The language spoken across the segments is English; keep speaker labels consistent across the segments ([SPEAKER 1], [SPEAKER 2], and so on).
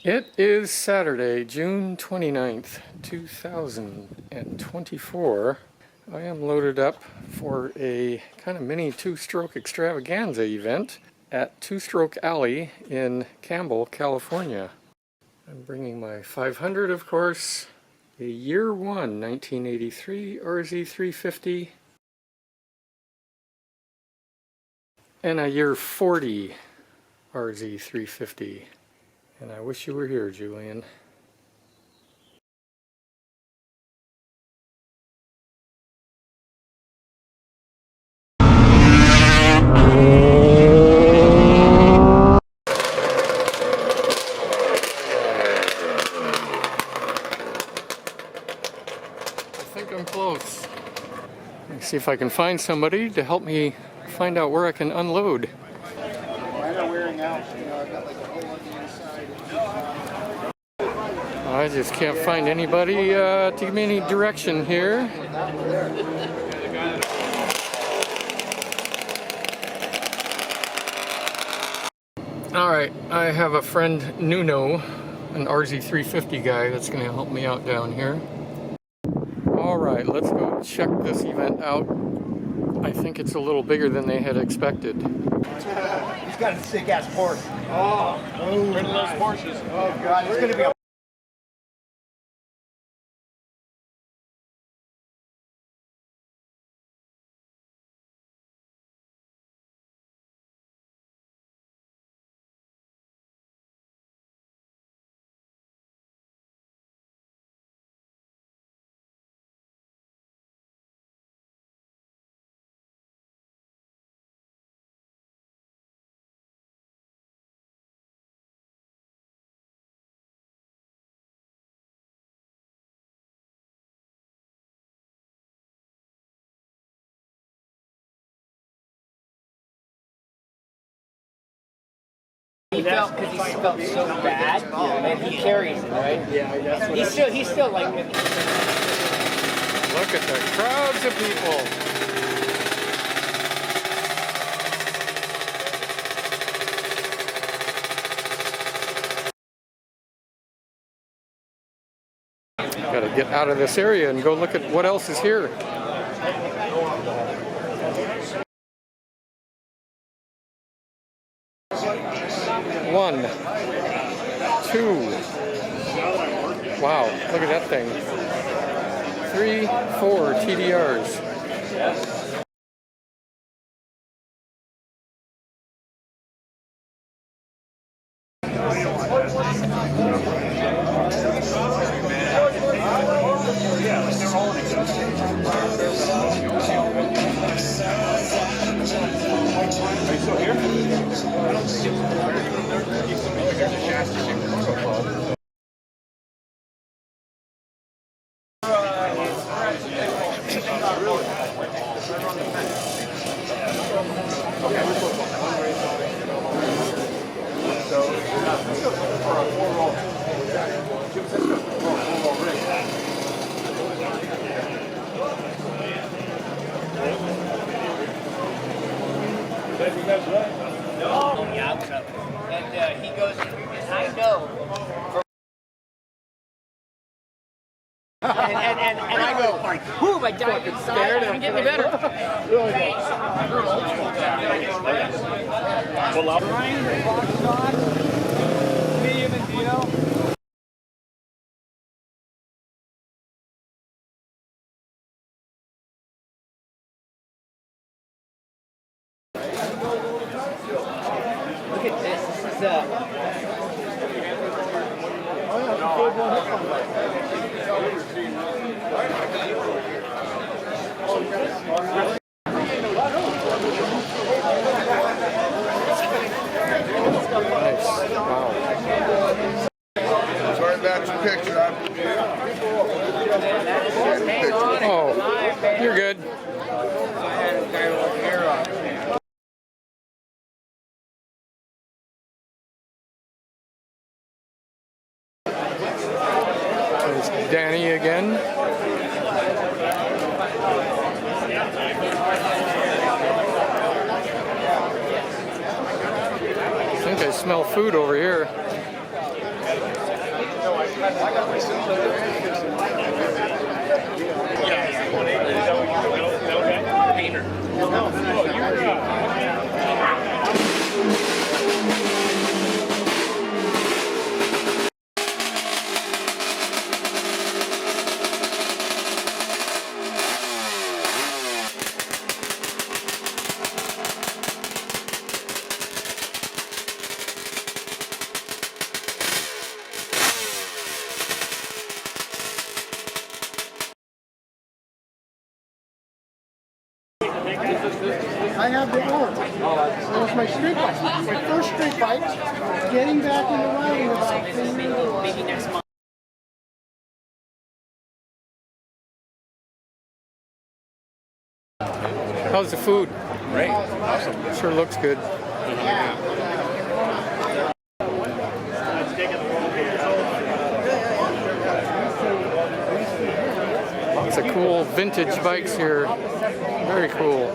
[SPEAKER 1] It is Saturday, June 29th, 2024. I am loaded up for a kind of mini two-stroke extravaganza event at Two Stroke Alley in Campbell, California. I'm bringing my 500, of course, a year 1 1983 RZ350, and a year 40 RZ350. And I wish you were here, Julian. I think I'm close. Let me see if I can find somebody to help me find out where I can unload.
[SPEAKER 2] Mine are wearing out. You know, I've got like a hole on the inside.
[SPEAKER 1] I just can't find anybody to give me any direction here. Alright, I have a friend, Nuno, an RZ350 guy that's going to help me out down here. Alright, let's go check this event out. I think it's a little bigger than they had expected.
[SPEAKER 2] He's got a sick ass Porsche. Oh, rid of those Porsches. Oh god, it's gonna be a
[SPEAKER 3] He felt because he felt so bad, and he carries it, right?
[SPEAKER 2] yeah. That's what
[SPEAKER 3] He's still like.
[SPEAKER 1] Look at the crowds of people. Got to get out of this area and go look at what else is here. One, two. Wow, look at that thing. 3, 4 TDRs.
[SPEAKER 3] And he goes, and I know. And I go, whoo, I died inside. I'm getting better. Medium and Dino. Look at this. This is
[SPEAKER 2] Sorry about your picture.
[SPEAKER 1] Oh, you're good. There's Danny again. I think I smell food over here.
[SPEAKER 2] I have the orange. That was my street bike. My first street bike. Getting back into riding about 10 years ago.
[SPEAKER 3] Maybe next month.
[SPEAKER 1] How's the food?
[SPEAKER 4] Great. Awesome.
[SPEAKER 1] Sure looks good. Lots of cool vintage bikes here. Very cool.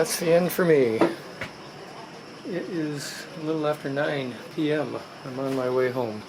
[SPEAKER 1] that's the end for me. It is a little after 9 p.m. I'm on my way home.